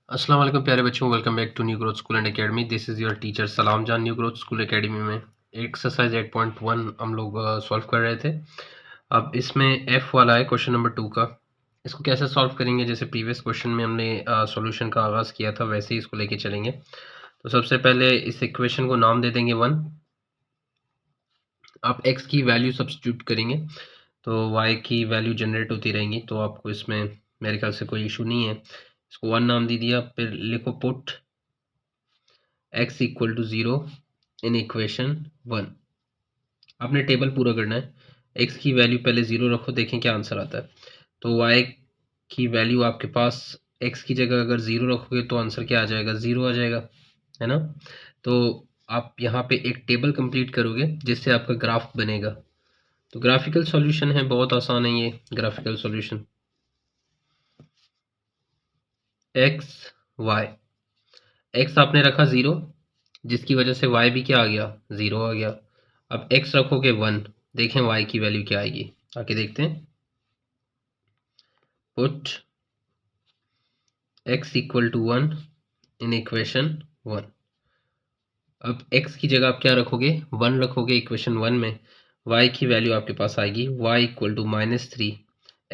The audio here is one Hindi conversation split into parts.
अस्सलाम वालेकुम प्यारे बच्चों, welcome back to new growth school and academy. This is your teacher Salam Jaan. New growth school academy में एक्सरसाइज 8.1 हम लोग सॉल्व कर रहे थे। अब इसमें एफ वाला है क्वेश्चन नंबर 2 का। इसको कैसे सॉल्व करेंगे? जैसे प्रीवियस क्वेश्चन में हमने सॉल्यूशन का आगाज़ किया था, वैसे ही इसको लेके चलेंगे। तो सबसे पहले इस इक्वेशन को नाम दे देंगे 1। आप एक्स की वैल्यू सब्स्टिट्यूट करेंगे तो वाई की वैल्यू जनरेट होती रहेंगी, तो आपको इसमें मेरे ख्याल से कोई इशू नहीं है। इसको 1 नाम दे दिया, फिर लिखो put x equal to 0 in equation 1। आपने टेबल पूरा करना है। x की वैल्यू पहले 0 रखो, देखें क्या आंसर आता है। तो y की वैल्यू आपके पास x की जगह अगर 0 रखोगे तो आंसर क्या आ जाएगा? 0 आ जाएगा, है ना। तो आप यहाँ पे एक टेबल कंप्लीट करोगे जिससे आपका ग्राफ बनेगा। तो ग्राफिकल सॉल्यूशन है, बहुत आसान है ये graphical solution. x y, x आपने रखा 0, जिसकी वजह से y भी क्या आ गया? 0 आ गया। अब x रखोगे 1, देखें y की वैल्यू क्या आएगी, आके देखते हैं। Put x equal to 1 in equation 1। अब x की जगह आप क्या रखोगे? 1 रखोगे इक्वेशन 1 में। y की वैल्यू आपके पास आएगी y इक्वल टू -3।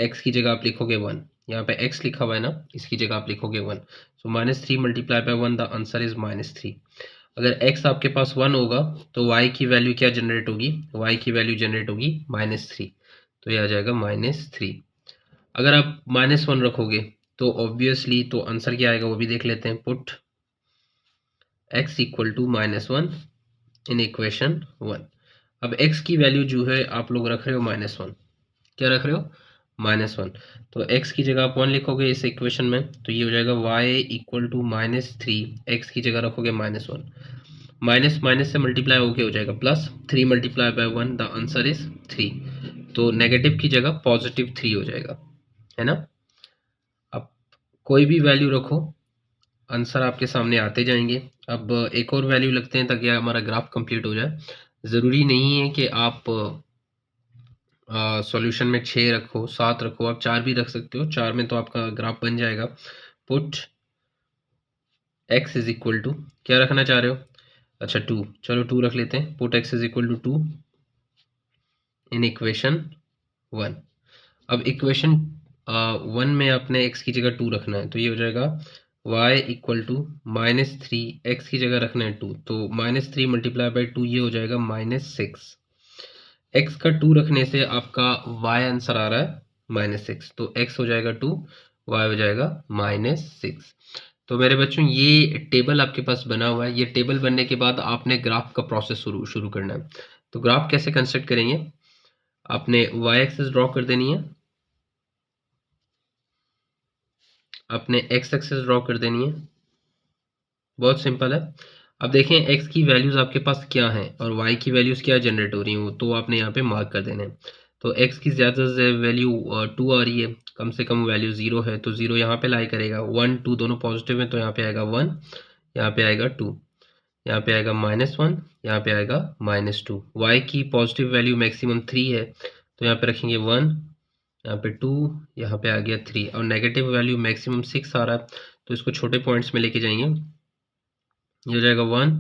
x की जगह आप लिखोगे 1, यहाँ पे x लिखा हुआ है ना, इसकी जगह आप लिखोगे 1। सो -3 multiply by 1, the answer is -3। अगर x आपके पास 1 होगा तो y की वैल्यू क्या जनरेट होगी? y की वैल्यू जनरेट होगी -3, तो ये आ जाएगा -3। अगर आप -1 रखोगे तो ऑब्वियसली तो आंसर क्या आएगा वो भी देख लेते हैं। Put x equal to -1 in equation 1। अब x की वैल्यू जो है आप लोग रख रहे हो -1। क्या रख रहे हो? -1। तो x की जगह आप 1 लिखोगे इस इक्वेशन में, तो ये हो जाएगा y इक्वल टू -3। x की जगह रखोगे -1, माइनस माइनस से मल्टीप्लाई होके हो जाएगा plus. 3 multiply by 1, the answer is 3। तो नेगेटिव की जगह +3 हो जाएगा, है ना। अब कोई भी वैल्यू रखो, आंसर आपके सामने आते जाएंगे। अब एक और वैल्यू लगते हैं ताकि हमारा ग्राफ कंप्लीट हो जाए। ज़रूरी नहीं है कि आप सॉल्यूशन में 6 रखो, 7 रखो, आप 4 भी रख सकते हो। 4 में तो आपका ग्राफ बन जाएगा। Put x is equal to, क्या रखना चाह रहे हो? अच्छा 2, चलो 2 रख लेते हैं। Put x is equal to 2 in equation 1। अब इक्वेशन 1 में आपने x की जगह 2 रखना है, तो ये हो जाएगा y इक्वल टू -3। x की जगह रखना है 2, तो -3 मल्टीप्लाई बाई 2 ये हो जाएगा -6। x का 2 रखने से आपका y आंसर आ रहा है -6, तो x हो जाएगा 2, y हो जाएगा -6। तो मेरे बच्चों ये टेबल आपके पास बना हुआ है। ये टेबल बनने के बाद आपने ग्राफ का प्रोसेस शुरू शुरू करना है। तो ग्राफ कैसे कंस्ट्रक्ट करेंगे? आपने y एक्सिस ड्रॉ कर देनी है, आपने x एक्सिस ड्रॉ कर देनी है। बहुत सिंपल है। अब देखें x की वैल्यूज़ आपके पास क्या हैं और y की वैल्यूज़ क्या जनरेट हो रही हैं, वो तो आपने यहाँ पे मार्क कर देने हैं। तो x की ज़्यादा से वैल्यू 2 आ रही है, कम से कम वैल्यू 0 है, तो 0 यहाँ पे लाई करेगा। 1 2 दोनों पॉजिटिव हैं, तो यहाँ पे आएगा 1, यहाँ पे आएगा 2, यहाँ पे आएगा -1, यहाँ पे आएगा -2। y की पॉजिटिव वैल्यू मैक्सिमम 3 है, तो यहाँ पे रखेंगे 1, यहाँ पे 2, यहाँ पे आ गया 3। और नेगेटिव वैल्यू मैक्सिमम 6 आ रहा है, तो इसको छोटे पॉइंट्स में लेके जाएंगे। ये हो जाएगा 1,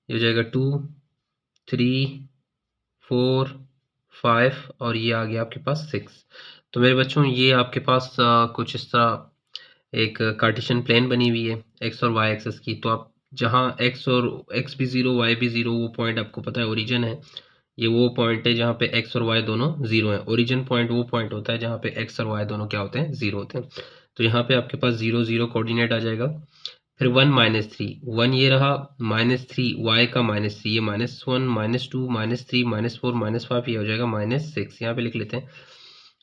ये हो जाएगा 2, 3, 4, 5 और ये आ गया आपके पास 6। तो मेरे बच्चों ये आपके पास कुछ इस तरह एक कार्टेशियन प्लेन बनी हुई है एक्स और वाई एक्सेस की। तो आप जहाँ एक्स और एक्स भी 0 वाई भी 0, वो पॉइंट आपको पता है ओरिजिन है। ये वो पॉइंट है जहाँ पे एक्स और वाई दोनों 0 हैं। ओरिजिन पॉइंट वो पॉइंट होता है जहाँ पे एक्स और वाई दोनों क्या होते हैं? 0 होते हैं। तो यहाँ पे आपके पास 0 0 कोऑर्डिनेट आ जाएगा। फिर 1 -3, 1 ये रहा, -3 y का -3, ये -1 -2 -3 -4 -5, ये हो जाएगा -6। यहाँ पे लिख लेते हैं।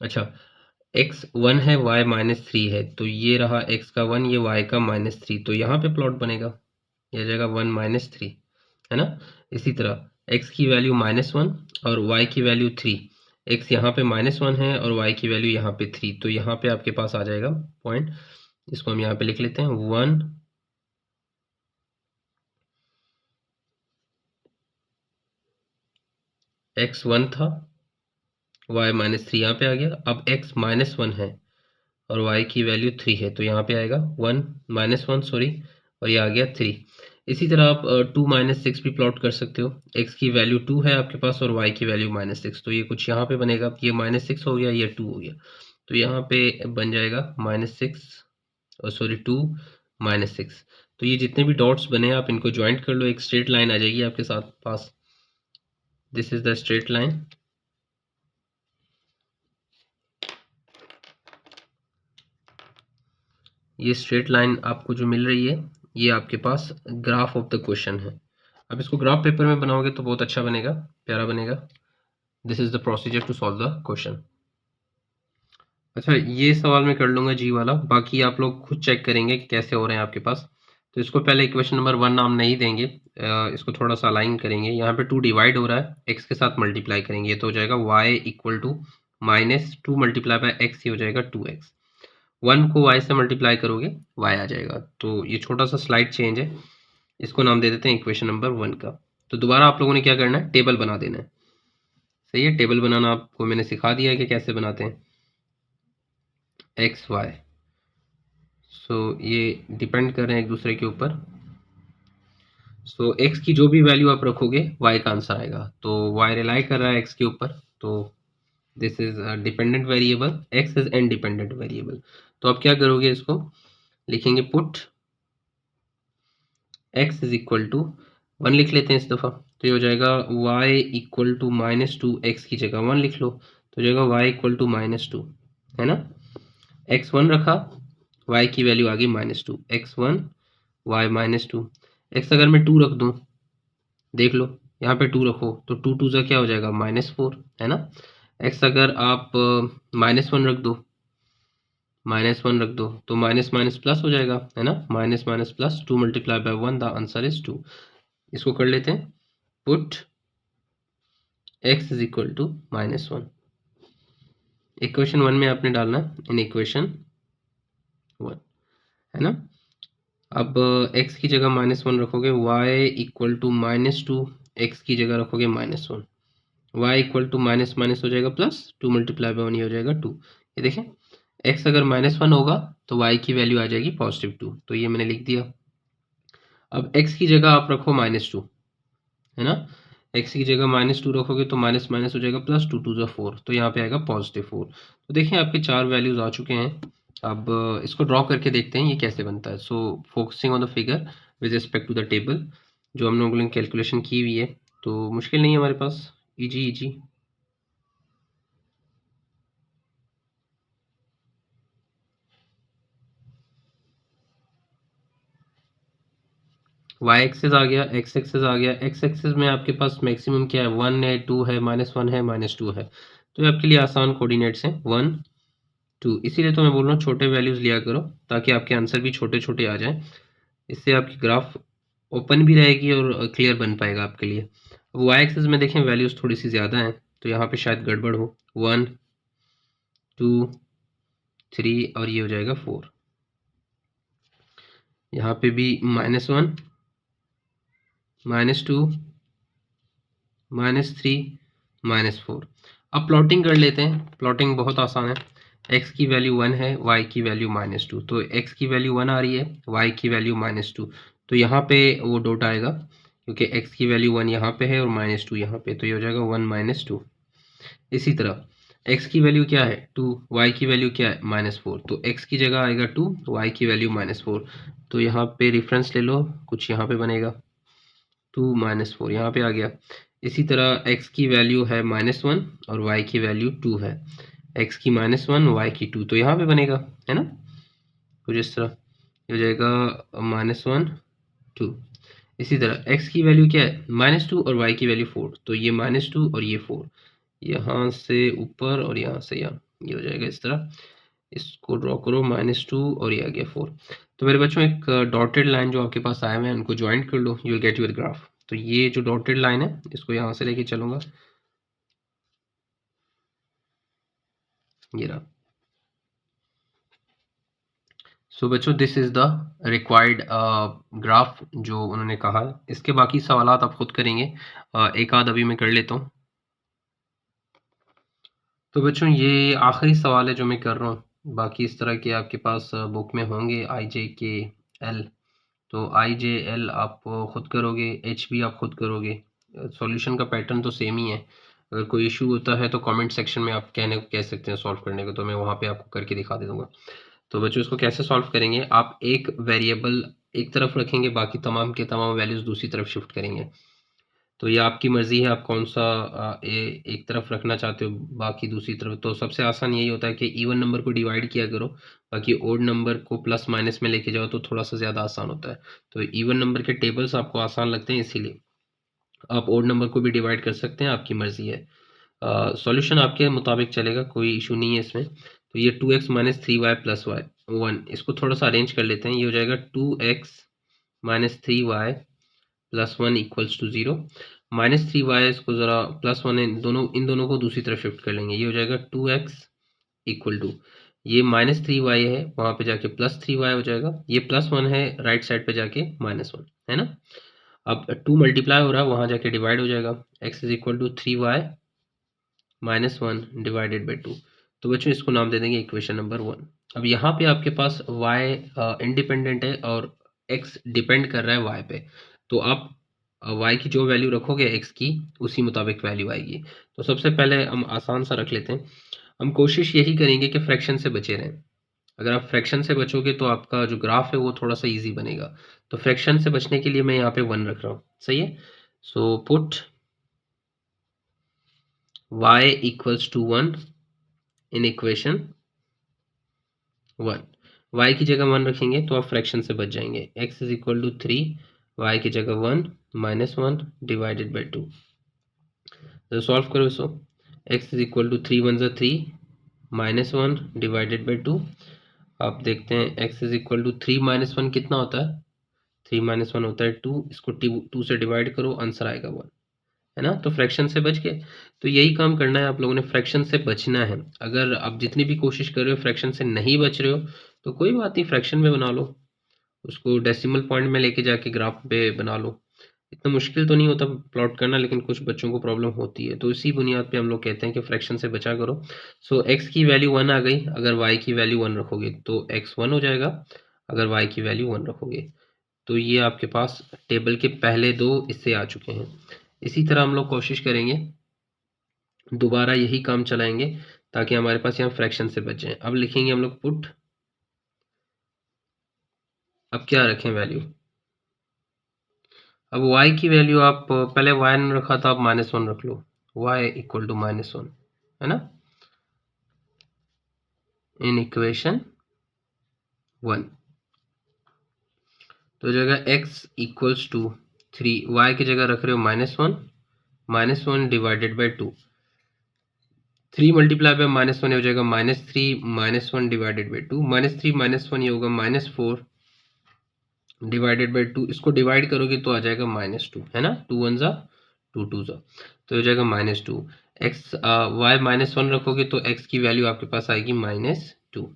अच्छा x 1 है, y -3 है, तो ये रहा x का 1, ये y का -3, तो यहाँ पे प्लॉट बनेगा, ये हो जाएगा 1 -3, है ना। इसी तरह x की वैल्यू -1 और y की वैल्यू 3। x यहाँ पे -1 है और y की वैल्यू यहाँ पे 3, तो यहाँ पे आपके पास आ जाएगा पॉइंट। इसको हम यहाँ पे लिख लेते हैं 1, x 1 था, y -3 यहाँ पे आ गया। अब x -1 है और y की वैल्यू 3 है, तो यहाँ पे आएगा 1 -1 सॉरी, और ये आ गया 3। इसी तरह आप 2 - 6 भी प्लॉट कर सकते हो। x की वैल्यू 2 है आपके पास और y की वैल्यू -6, तो ये कुछ यहाँ पे बनेगा, ये -6 हो गया, ये 2 हो गया, तो यहाँ पे बन जाएगा -6 और सॉरी 2 -6। तो ये जितने भी डॉट्स बने आप इनको ज्वाइंट कर लो, एक स्ट्रेट लाइन आ जाएगी आपके साथ पास। This is the straight line. ये स्ट्रेट लाइन आपको जो मिल रही है ये आपके पास ग्राफ ऑफ द क्वेश्चन है। अब इसको ग्राफ पेपर में बनाओगे तो बहुत अच्छा बनेगा, प्यारा बनेगा। This is the procedure to solve the question. अच्छा, ये सवाल मैं कर लूँगा जी वाला, बाकी आप लोग खुद चेक करेंगे कि कैसे हो रहे हैं आपके पास। तो इसको पहले इक्वेशन नंबर 1 नाम नहीं देंगे, इसको थोड़ा सा अलाइन करेंगे। यहाँ पे 2 डिवाइड हो रहा है, x के साथ मल्टीप्लाई करेंगे तो हो जाएगा y equal to -2 multiply by x, ये हो जाएगा 2x। 1 को y से मल्टीप्लाई करोगे y आ जाएगा। तो ये छोटा सा स्लाइड चेंज है, इसको नाम दे देते हैं इक्वेशन नंबर 1 का। तो दोबारा आप लोगों ने क्या करना है, टेबल बना देना है। सही है, टेबल बनाना आपको मैंने सिखा दिया है कि कैसे बनाते हैं। एक्स वाई, सो ये डिपेंड कर रहे हैं एक दूसरे के ऊपर। सो एक्स की जो भी वैल्यू आप रखोगे वाई का आंसर आएगा। तो वाई रिलाई कर रहा है एक्स के ऊपर, तो this is dependent variable, x is independent variable. तो आप क्या करोगे, इसको लिखेंगे put x is equal to 1 लिख लेते हैं इस दफ़ा, तो ये हो जाएगा y इक्वल टू -2, एक्स की जगह 1 लिख लो तो हो जाएगा y इक्वल टू -2, है ना। x1 रखा, y की वैल्यू आ गई -2, x1 y -2। x अगर मैं 2 रख दूं, देख लो यहाँ पे 2 रखो तो 2 2 जा क्या हो जाएगा -4, है ना। x अगर आप -1 रख दो, -1 रख दो तो माइनस माइनस प्लस हो जाएगा, है ना। Minus minus plus 2 multiply by 1, the answer is 2। इसको कर लेते हैं put x is equal to -1। Equation 1 में आपने डालना है इन इक्वेशन 1, है ना। अब x की जगह -1 रखोगे, y इक्वल टू -2, x की जगह रखोगे -1, y equal to minus minus हो जाएगा प्लस, 2 मल्टीप्लाई बाय 1 ये हो जाएगा 2। ये देखें, x अगर -1 होगा तो y की वैल्यू आ जाएगी +2, तो ये मैंने लिख दिया। अब x की जगह आप रखो -2, है ना। x की जगह -2 रखोगे तो माइनस माइनस हो जाएगा प्लस, 2 2 4, तो यहाँ पे आएगा +4। तो देखिए आपके 4 वैल्यूज आ चुके हैं। अब इसको ड्रॉ करके देखते हैं ये कैसे बनता है। So focusing on the figure with respect to the table, जो हम लोगों ने कैलकुलेशन की हुई है, तो मुश्किल नहीं है हमारे पास, इजी इजी। y एक्सेस आ गया, x एक्सेस आ गया। x एक्सेस में आपके पास मैक्सिमम क्या है, 1 है, 2 है, -1 है, -2 है। तो ये आपके लिए आसान कोऑर्डिनेट्स हैं, 1 2। इसीलिए तो मैं बोल रहा हूँ छोटे वैल्यूज लिया करो ताकि आपके आंसर भी छोटे छोटे आ जाएं। इससे आपकी ग्राफ ओपन भी रहेगी और क्लियर बन पाएगा आपके लिए। अब y एक्सेस में देखें वैल्यूज थोड़ी सी ज़्यादा हैं, तो यहाँ पे शायद गड़बड़ हो। 1 2 3 और ये हो जाएगा 4। यहाँ पे भी -1 -2 -3 -4। अब प्लॉटिंग कर लेते हैं। प्लॉटिंग बहुत आसान है। x की वैल्यू 1 है, y की वैल्यू -2, तो x की वैल्यू 1 आ रही है, y की वैल्यू -2, तो यहाँ पे वो डॉट आएगा क्योंकि x की वैल्यू 1 यहाँ पे है और -2 यहाँ पे, तो ये हो जाएगा 1 -2। इसी तरह x की वैल्यू क्या है 2, y की वैल्यू क्या है -4, तो x की जगह आएगा 2, y की वैल्यू -4, तो यहाँ पे रेफरेंस ले लो, कुछ यहाँ पे बनेगा 2 -4 यहाँ पे आ गया। इसी तरह x की वैल्यू है -1 और y की वैल्यू 2 है, x की -1 y की 2, तो यहाँ पे बनेगा, है ना, कुछ इस तरह हो जाएगा -1 2। इसी तरह x की वैल्यू क्या है -2 और y की वैल्यू 4, तो ये -2 और ये 4, यहाँ से ऊपर और यहाँ से यहाँ, ये हो जाएगा इस तरह। इसको ड्रॉ करो, -2 और ये आ गया 4। तो मेरे बच्चों एक डॉटेड लाइन जो आपके पास आए हुए हैं उनको ज्वाइंट कर लो, you will get your graph. तो ये जो डॉटेड लाइन है इसको यहाँ से लेके चलूँगा, ये रहा। सो बच्चों this is the required graph जो उन्होंने कहा है। इसके बाकी सवालात आप खुद करेंगे, एक आध अभी मैं कर लेता हूँ। तो बच्चों ये आखिरी सवाल है जो मैं कर रहा हूँ, बाकी इस तरह के आपके पास बुक में होंगे आई जे के एल, तो आई जे एल आप खुद करोगे, एच भी आप खुद करोगे। सॉल्यूशन का पैटर्न तो सेम ही है। अगर कोई इशू होता है तो कमेंट सेक्शन में आप कह सकते हैं सॉल्व करने को, तो मैं वहाँ पे आपको करके दिखा दे दूँगा। तो बच्चों इसको कैसे सॉल्व करेंगे, आप एक वेरिएबल एक तरफ रखेंगे, बाकी तमाम के तमाम वैल्यूज़ दूसरी तरफ शिफ्ट करेंगे। तो ये आपकी मर्ज़ी है, आप कौन सा एक तरफ रखना चाहते हो बाकी दूसरी तरफ। तो सबसे आसान यही होता है कि इवन नंबर को डिवाइड किया करो, बाकी ओड नंबर को प्लस माइनस में लेके जाओ तो थोड़ा सा ज़्यादा आसान होता है। तो इवन नंबर के टेबल्स आपको आसान लगते हैं, इसीलिए आप ओड नंबर को भी डिवाइड कर सकते हैं, आपकी मर्ज़ी है। सॉल्यूशन आपके मुताबिक चलेगा, कोई इशू नहीं है इसमें। तो ये 2x minus 3y plus Y 1, इसको थोड़ा सा अरेंज कर लेते हैं। ये हो जाएगा 2x minus 3y plus 1 equals to 0। Minus 3y इसको ज़रा प्लस 1 इन दोनों को दूसरी तरफ शिफ्ट कर लेंगे। ये हो जाएगा 2x इक्वल टू, ये माइनस 3y है, वहाँ पे जाके प्लस 3y हो जाएगा। ये प्लस 1 है, राइट साइड पे जाके माइनस 1 है ना। अब 2 मल्टीप्लाई हो रहा है, वहाँ जाके डिवाइड हो जाएगा। x is equal to 3y minus 1 divided by 2। तो बच्चों इसको नाम दे देंगे इक्वेशन नंबर 1। अब यहाँ पे आपके पास y इंडिपेंडेंट है और x डिपेंड कर रहा है y पे, तो आप y की जो वैल्यू रखोगे x की, उसी मुताबिक वैल्यू आएगी। तो सबसे पहले हम आसान सा रख लेते हैं। हम कोशिश यही करेंगे कि फ्रैक्शन से बचे रहें। अगर आप फ्रैक्शन से बचोगे तो आपका जो ग्राफ है वो थोड़ा सा ईजी बनेगा। तो फ्रैक्शन से बचने के लिए मैं यहाँ पे 1 रख रहा हूँ, सही है। So put y equals to 1 in equation 1। y की जगह 1 रखेंगे तो आप फ्रैक्शन से बच जाएंगे। x is equal to 3, y की जगह 1 माइनस 1 डिवाइडेड बाई 2। तो सॉल्व करो इसको। x is equal to 3 1 3 minus 1 divided by 2। आप देखते हैं x is equal to 3 minus 1 कितना होता है, 3 माइनस 1 होता है 2। इसको 2 से डिवाइड करो, आंसर आएगा 1, है ना। तो फ्रैक्शन से बच गए। तो यही काम करना है आप लोगों ने, फ्रैक्शन से बचना है। अगर आप जितनी भी कोशिश कर रहे हो फ्रैक्शन से नहीं बच रहे हो तो कोई बात नहीं, फ्रैक्शन में बना लो, उसको डेसिमल पॉइंट में लेके जाके ग्राफ पे बना लो। इतना मुश्किल तो नहीं होता प्लॉट करना, लेकिन कुछ बच्चों को प्रॉब्लम होती है। तो इसी बुनियाद पे हम लोग कहते हैं कि फ्रैक्शन से बचा करो। सो x की वैल्यू 1 आ गई, अगर y की वैल्यू 1 रखोगे तो x 1 हो जाएगा, अगर y की वैल्यू 1 रखोगे। तो ये आपके पास टेबल के पहले दो इससे आ चुके हैं। इसी तरह हम लोग कोशिश करेंगे, दोबारा यही काम चलाएंगे ताकि हमारे पास यहाँ फ्रैक्शन से बच जाए। अब लिखेंगे हम लोग पुट, अब क्या रखें वैल्यू, अब y की वैल्यू आप पहले y रखा था, आप -1 रख लो, y इक्वल टू -1, है ना, इन इक्वेशन 1। तो जगह x इक्वल्स टू 3, y की जगह रख रहे हो -1 डिवाइडेड बाई 2। 3 मल्टीप्लाई बाय -1 हो जाएगा -3 -1 डिवाइडेड बाई 2। -3 -1 ये होगा -4 डिवाइडेड बाई 2। इसको डिवाइड करोगे तो आ जाएगा -2, है ना। 2 1 जा 2 2 जा, तो हो जाएगा -2। x y -1 रखोगे तो x की वैल्यू आपके पास आएगी -2।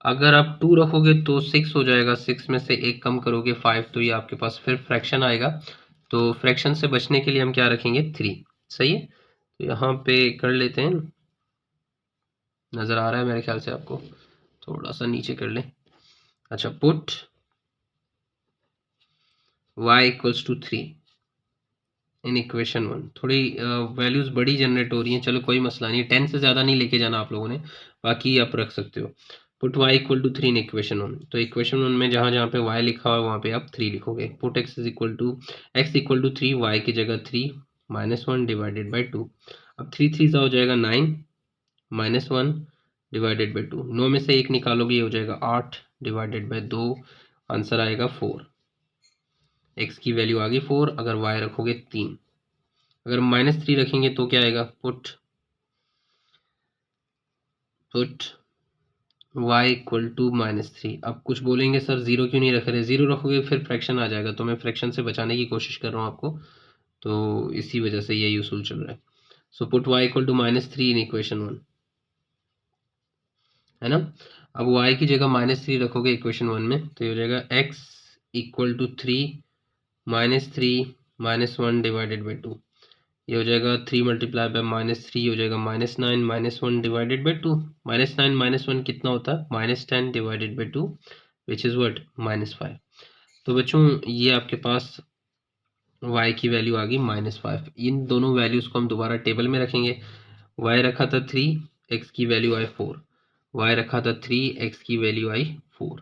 अगर आप 2 रखोगे तो 6 हो जाएगा, 6 में से 1 कम करोगे 5, तो ये आपके पास फिर फ्रैक्शन आएगा। तो फ्रैक्शन से बचने के लिए हम क्या रखेंगे, 3, सही है। तो यहाँ पे कर लेते हैं, नज़र आ रहा है मेरे ख्याल से आपको, थोड़ा सा नीचे कर लें। अच्छा, put y equals to 3 in equation 1। थोड़ी वैल्यूज़ बड़ी जनरेट हो रही हैं, चलो कोई मसला नहीं, 10 से ज़्यादा नहीं लेके जाना आप लोगों ने, बाकी आप रख सकते हो। Put y equal to 3 in equation 1। तो इक्वेशन 1 में जहाँ जहाँ पे y लिखा हुआ वहाँ पे आप 3 लिखोगे। Put x equal to 3, y की जगह 3 -1 डिवाइडेड बाई 2। अब 3 3 सा हो जाएगा 9 -1 डिवाइडेड बाई 2। 9 में से 1 निकालोगे, ये हो जाएगा 8 डिवाइडेड बाई 2, आंसर आएगा 4। x की वैल्यू आ गई 4, अगर y रखोगे 3। अगर -3 रखेंगे तो क्या आएगा, पुट y इक्वल टू -3। अब कुछ बोलेंगे सर 0 क्यों नहीं रख रहे, 0 रखोगे फिर फ्रैक्शन आ जाएगा, तो मैं फ्रैक्शन से बचाने की कोशिश कर रहा हूँ आपको, तो इसी वजह से ये यूज़फुल चल रहा है। So put y equal to -3 in equation 1, है ना। अब y की जगह -3 रखोगे इक्वेशन 1 में, तो ये हो जाएगा x equal to 3 -3 -1 divided by 2। ये हो जाएगा 3 मल्टीप्लाई बाय -3 हो जाएगा -9 -1 डिवाइडेड बाई 2। -9 -1 कितना होता है? -10 divided by 2 which is what? -5। तो बच्चों ये आपके पास y की वैल्यू आ गई -5। इन दोनों वैल्यूज़ को हम दोबारा टेबल में रखेंगे। y रखा था 3, x की वैल्यू आई 4। y रखा था 3, x की वैल्यू आई 4।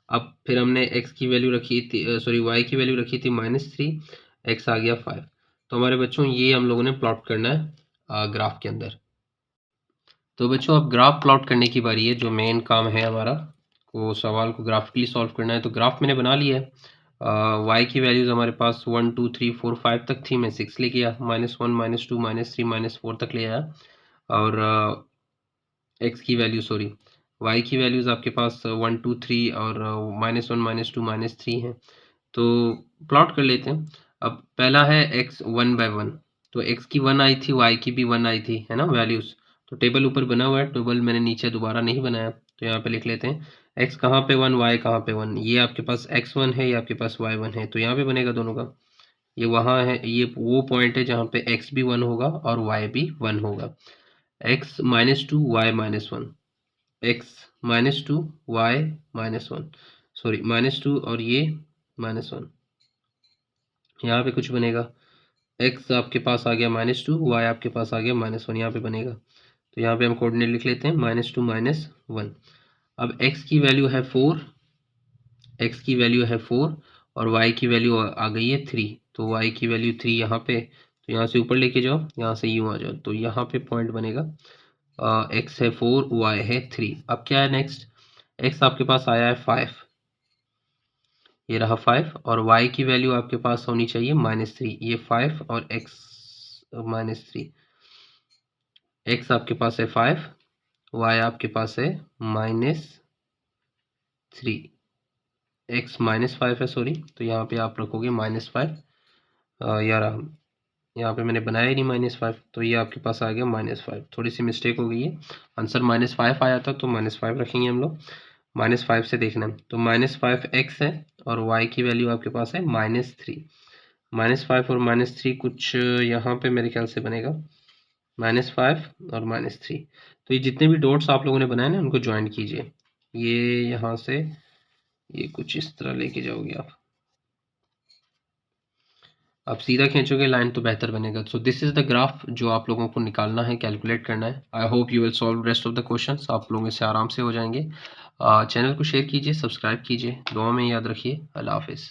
अब फिर हमने x की वैल्यू रखी थी, सॉरी y की वैल्यू रखी थी -3, x आ गया 5। तो हमारे बच्चों ये हम लोगों ने प्लॉट करना है ग्राफ के अंदर। तो बच्चों अब ग्राफ प्लॉट करने की बारी है। जो मेन काम है हमारा, वो सवाल को ग्राफिकली सॉल्व करना है। तो ग्राफ मैंने बना लिया है। y की वैल्यूज़ हमारे पास 1 2 3 4 5 तक थी, मैं 6 लेके आया, -1 -2 -3 -4 तक ले आया। और x की वैल्यू सॉरी y की वैल्यूज़ आपके पास 1 2 3 और -1 -2 -3 हैं। तो प्लॉट कर लेते हैं। अब पहला है x 1/1, तो x की 1 आई थी, y की भी 1 आई थी, है ना वैल्यूज़। तो टेबल ऊपर बना हुआ है, टेबल मैंने नीचे दोबारा नहीं बनाया, तो यहाँ पे लिख लेते हैं x कहाँ पे 1, y कहाँ पे 1। ये आपके पास x1 है, ये आपके पास y1 है, तो यहाँ पे बनेगा दोनों का। ये वहाँ है, ये वो पॉइंट है जहाँ पे x भी 1 होगा और y भी 1 होगा। x -2 y -1, x -2 y -1, sorry -2 और ये -1, यहाँ पे कुछ बनेगा। x आपके पास आ गया -2, y आपके पास आ गया -1, यहाँ पे बनेगा। तो यहाँ पे हम कोऑर्डिनेट लिख लेते हैं -2 -1। अब x की वैल्यू है 4, x की वैल्यू है 4 और y की वैल्यू आ गई है 3। तो y की वैल्यू 3 यहाँ पे, तो यहाँ से ऊपर लेके जाओ, यहाँ से यूँ आ जाओ, तो यहाँ पे पॉइंट बनेगा। x है 4, y है 3। अब क्या है नेक्स्ट? x आपके पास आया है 5, ये रहा 5, और y की वैल्यू आपके पास होनी चाहिए -3। ये 5 और x -3, x आपके पास है 5, y आपके पास है -3, x -5 है सॉरी, तो यहाँ पे आप रखोगे -5। यार यहाँ पे मैंने बनाया ही नहीं -5, तो ये आपके पास आ गया -5। थोड़ी सी मिस्टेक हो गई है, आंसर -5 आया था, तो -5 रखेंगे हम लोग। -5 से देखना है, तो -5 x है और y की वैल्यू आपके पास है -3। -5 और -3 कुछ यहाँ पे मेरे ख्याल से बनेगा -5 और -3। तो ये जितने भी डॉट्स आप लोगों ने बनाए ना, उनको ज्वाइन कीजिए। ये यहाँ से ये कुछ इस तरह लेके जाओगे आप सीधा खींचोगे लाइन तो बेहतर बनेगा। So this is the graph जो आप लोगों को निकालना है, कैलकुलेट करना है। I hope you will solve rest of the questions, आप लोगों से आराम से हो जाएंगे। चैनल को शेयर कीजिए, सब्सक्राइब कीजिए, दुआ में याद रखिए। अल्लाह हाफिज़।